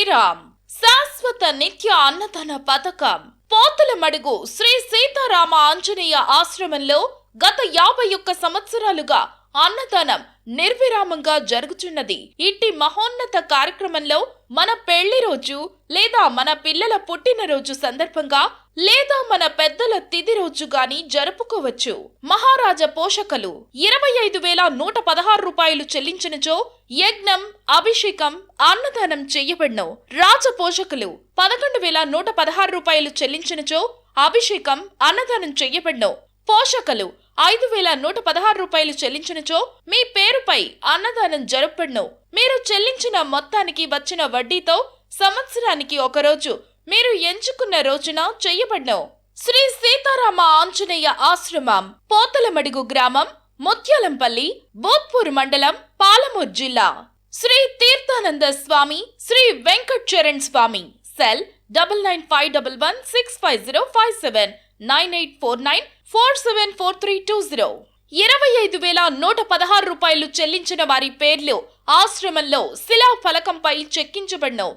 శ్రీరామ్ శాశ్వత నిత్య అన్నదాన పథకం పోతలమడుగు శ్రీ సీతారామ ఆంజనేయ ఆశ్రమంలో గత 51 సంవత్సరాలుగా అన్నదానం నిర్విరామంగా జరుగుతున్నది. ఇట్టి మహోన్నత కార్యక్రమంలో మన పెళ్లి రోజు లేదా మన పిల్లల పుట్టినరోజు సందర్భంగా లేదా మన పెద్దల తిథి రోజు గాని జరుపుకోవచ్చు. మహారాజా పోషకలు 25,116 రూపాయలు చెల్లించినచో యజ్ఞం, అభిషేకం, అన్నదానం చెయ్యబడును. రాజ పోషకులు 11,116 రూపాయలు చెల్లించినచో అభిషేకం, అన్నదానం చెయ్యబడును. పోషకులు 5,116 రూపాయలు చెల్లించినచో మీ పేరుపై అన్నదానం జరుపబడును. మీరు చెల్లించిన మొత్తానికి వచ్చిన వడ్డీతో సంవత్సరానికి ఒకరోజు మీరు ఎంచుకున్న రోజున చెయ్యబడును. శ్రీ సీతారామ ఆంజనేయ ఆశ్రమం, పోతలమడుగు గ్రామం, ముత్యాలంపల్లి, భూత్పూర్ మండలం, పాలమూరు జిల్లా. శ్రీ తీర్థానంద స్వామి, శ్రీ వెంకట్ చరణ్ స్వామి. సెల్ 9951165057 9849474320. 25,116 రూపాయలు చెల్లించిన వారి పేర్లు ఆశ్రమంలో శిలా ఫలకంపై చెక్కించబడును.